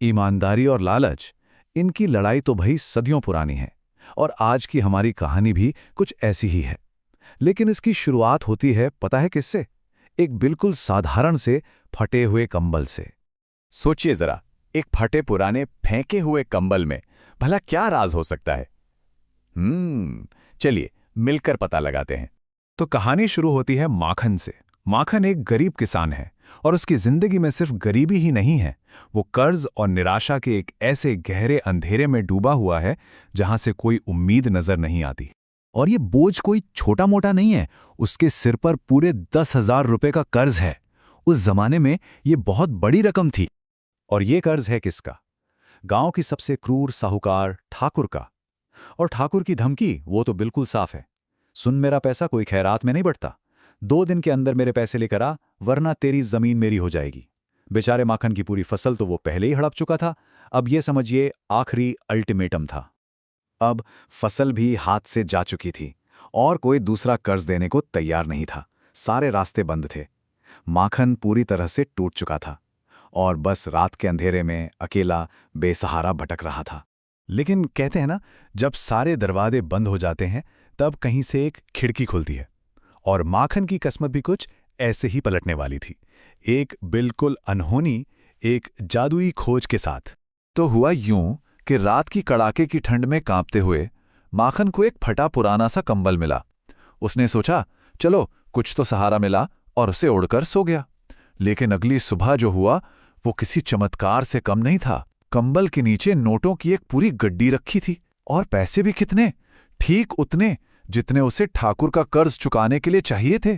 ईमानदारी और लालच, इनकी लड़ाई तो भई सदियों पुरानी है और आज की हमारी कहानी भी कुछ ऐसी ही है। लेकिन इसकी शुरुआत होती है पता है किससे? एक बिल्कुल साधारण से फटे हुए कंबल से। सोचिए जरा, एक फटे पुराने फेंके हुए कंबल में भला क्या राज हो सकता है? चलिए मिलकर पता लगाते हैं। तो कहानी शुरू होती है माखन से। माखन एक गरीब किसान है और उसकी जिंदगी में सिर्फ गरीबी ही नहीं है, वो कर्ज और निराशा के एक ऐसे गहरे अंधेरे में डूबा हुआ है जहां से कोई उम्मीद नजर नहीं आती। और ये बोझ कोई छोटा मोटा नहीं है, उसके सिर पर पूरे 10,000 रुपए का कर्ज है। उस जमाने में ये बहुत बड़ी रकम थी। और ये कर्ज है किसका? गांव की सबसे क्रूर साहूकार ठाकुर का। और ठाकुर की धमकी वो तो बिल्कुल साफ है, सुन मेरा पैसा कोई खैरात में नहीं बढ़ता, 2 दिन के अंदर मेरे पैसे लेकर आ, वरना तेरी जमीन मेरी हो जाएगी। बेचारे माखन की पूरी फसल तो वो पहले ही हड़प चुका था, अब ये समझिए आखिरी अल्टीमेटम था। अब फसल भी हाथ से जा चुकी थी और कोई दूसरा कर्ज देने को तैयार नहीं था, सारे रास्ते बंद थे। माखन पूरी तरह से टूट चुका था और बस रात के अंधेरे में अकेला बेसहारा भटक रहा था। लेकिन कहते हैं ना, जब सारे दरवाजे बंद हो जाते हैं तब कहीं से एक खिड़की खुलती है। और माखन की किस्मत भी कुछ ऐसे ही पलटने वाली थी, एक बिल्कुल अनहोनी, एक जादुई खोज के साथ। तो हुआ यूं कि रात की कड़ाके की ठंड में कांपते हुए माखन को एक फटा पुराना सा कंबल मिला। उसने सोचा चलो कुछ तो सहारा मिला और उसे ओढ़कर सो गया। लेकिन अगली सुबह जो हुआ वो किसी चमत्कार से कम नहीं था। कंबल के नीचे नोटों की एक पूरी गड्डी रखी थी और पैसे भी कितने, ठीक उतने जितने उसे ठाकुर का कर्ज चुकाने के लिए चाहिए थे।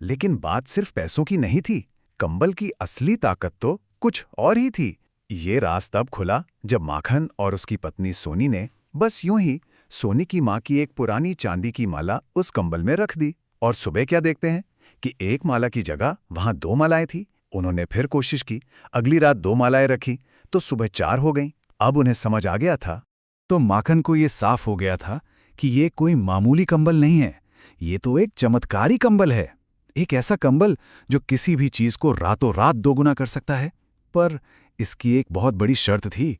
लेकिन बात सिर्फ पैसों की नहीं थी, कंबल की असली ताकत तो कुछ और ही थी। ये राज तब खुला जब माखन और उसकी पत्नी सोनी ने बस यूं ही सोनी की मां की एक पुरानी चांदी की माला उस कंबल में रख दी। और सुबह क्या देखते हैं कि एक माला की जगह वहां 2 मालाएं थी। उन्होंने फिर कोशिश की, अगली रात 2 मालाएं रखी तो सुबह 4 हो गईं। अब उन्हें समझ आ गया था। तो माखन को ये साफ हो गया था कि ये कोई मामूली कंबल नहीं है, ये तो एक चमत्कारी कंबल है। एक ऐसा कंबल जो किसी भी चीज को रातों रात दोगुना कर सकता है। पर इसकी एक बहुत बड़ी शर्त थी,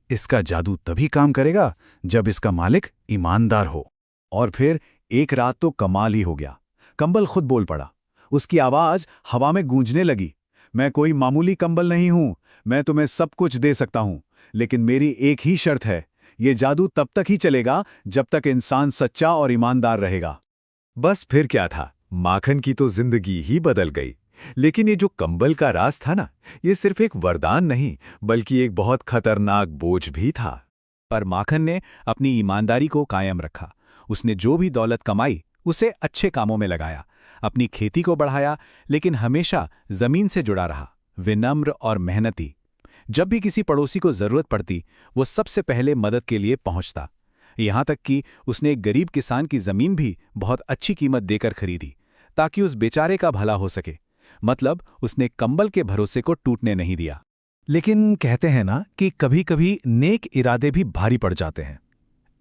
इसका जादू तभी काम करेगा जब इसका मालिक ईमानदार हो। और फिर एक रात तो कमाल ही हो गया, कंबल खुद बोल पड़ा। उसकी आवाज हवा में गूंजने लगी, मैं कोई मामूली कंबल नहीं हूं, मैं तुम्हें सब कुछ दे सकता हूं, लेकिन मेरी एक ही शर्त है, ये जादू तब तक ही चलेगा जब तक इंसान सच्चा और ईमानदार रहेगा। बस फिर क्या था, माखन की तो जिंदगी ही बदल गई। लेकिन ये जो कंबल का राज था ना, ये सिर्फ एक वरदान नहीं बल्कि एक बहुत खतरनाक बोझ भी था। पर माखन ने अपनी ईमानदारी को कायम रखा। उसने जो भी दौलत कमाई उसे अच्छे कामों में लगाया, अपनी खेती को बढ़ाया, लेकिन हमेशा जमीन से जुड़ा रहा, विनम्र और मेहनती। जब भी किसी पड़ोसी को जरूरत पड़ती वो सबसे पहले मदद के लिए पहुंचता। यहां तक कि उसने एक गरीब किसान की जमीन भी बहुत अच्छी कीमत देकर खरीदी ताकि उस बेचारे का भला हो सके। मतलब उसने कंबल के भरोसे को टूटने नहीं दिया। लेकिन कहते हैं ना कि कभी कभी नेक इरादे भी भारी पड़ जाते हैं।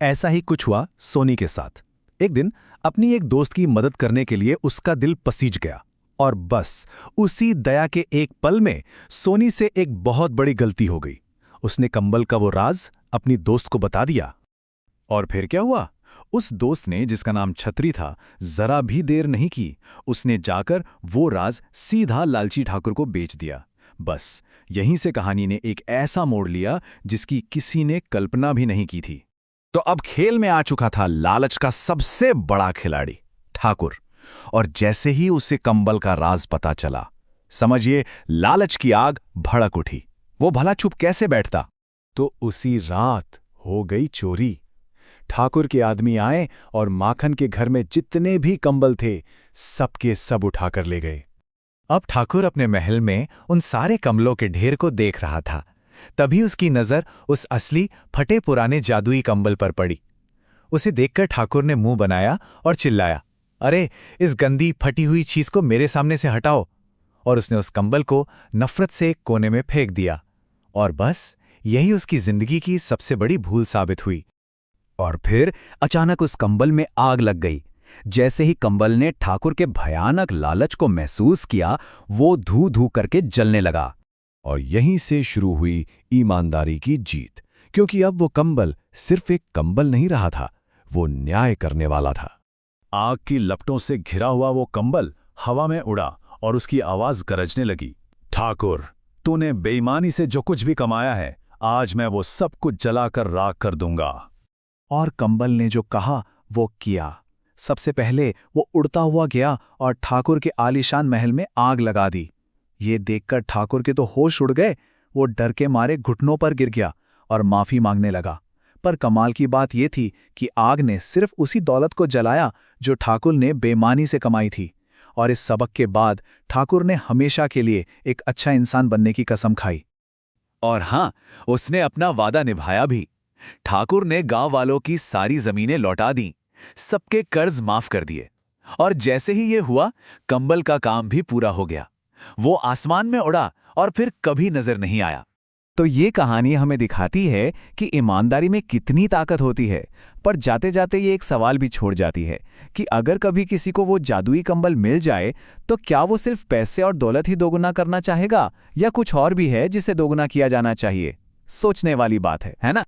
ऐसा ही कुछ हुआ सोनी के साथ। एक दिन अपनी एक दोस्त की मदद करने के लिए उसका दिल पसीज गया और बस उसी दया के एक पल में सोनी से एक बहुत बड़ी गलती हो गई। उसने कंबल का वो राज अपनी दोस्त को बता दिया। और फिर क्या हुआ? उस दोस्त ने, जिसका नाम छतरी था, जरा भी देर नहीं की। उसने जाकर वो राज सीधा लालची ठाकुर को बेच दिया। बस यहीं से कहानी ने एक ऐसा मोड़ लिया जिसकी किसी ने कल्पना भी नहीं की थी। तो अब खेल में आ चुका था लालच का सबसे बड़ा खिलाड़ी ठाकुर। और जैसे ही उसे कंबल का राज पता चला, समझिए लालच की आग भड़क उठी। वो भला चुप कैसे बैठता? तो उसी रात हो गई चोरी। ठाकुर के आदमी आए और माखन के घर में जितने भी कंबल थे सबके सब उठाकर ले गए। अब ठाकुर अपने महल में उन सारे कंबलों के ढेर को देख रहा था। तभी उसकी नजर उस असली फटे पुराने जादुई कंबल पर पड़ी। उसे देखकर ठाकुर ने मुंह बनाया और चिल्लाया, अरे इस गंदी फटी हुई चीज को मेरे सामने से हटाओ। और उसने उस कंबल को नफरत से एक कोने में फेंक दिया। और बस यही उसकी जिंदगी की सबसे बड़ी भूल साबित हुई। और फिर अचानक उस कंबल में आग लग गई। जैसे ही कंबल ने ठाकुर के भयानक लालच को महसूस किया, वो धू धू करके जलने लगा। और यहीं से शुरू हुई ईमानदारी की जीत, क्योंकि अब वो कंबल सिर्फ एक कंबल नहीं रहा था, वो न्याय करने वाला था। आग की लपटों से घिरा हुआ वो कंबल हवा में उड़ा और उसकी आवाज गरजने लगी, ठाकुर, तूने बेईमानी से जो कुछ भी कमाया है, आज मैं वो सब कुछ जलाकर राख कर दूंगा। और कंबल ने जो कहा वो किया। सबसे पहले वो उड़ता हुआ गया और ठाकुर के आलीशान महल में आग लगा दी। ये देखकर ठाकुर के तो होश उड़ गए। वो डर के मारे घुटनों पर गिर गया और माफी मांगने लगा। पर कमाल की बात ये थी कि आग ने सिर्फ उसी दौलत को जलाया जो ठाकुर ने बेईमानी से कमाई थी। और इस सबक के बाद ठाकुर ने हमेशा के लिए एक अच्छा इंसान बनने की कसम खाई। और हाँ, उसने अपना वादा निभाया भी। ठाकुर ने गांव वालों की सारी जमीनें लौटा दी, सबके कर्ज माफ कर दिए। और जैसे ही ये हुआ, कंबल का काम भी पूरा हो गया। वो आसमान में उड़ा और फिर कभी नजर नहीं आया। तो ये कहानी हमें दिखाती है कि ईमानदारी में कितनी ताकत होती है। पर जाते जाते ये एक सवाल भी छोड़ जाती है कि अगर कभी किसी को वो जादुई कंबल मिल जाए तो क्या वो सिर्फ पैसे और दौलत ही दोगुना करना चाहेगा, या कुछ और भी है जिसे दोगुना किया जाना चाहिए? सोचने वाली बात है ना?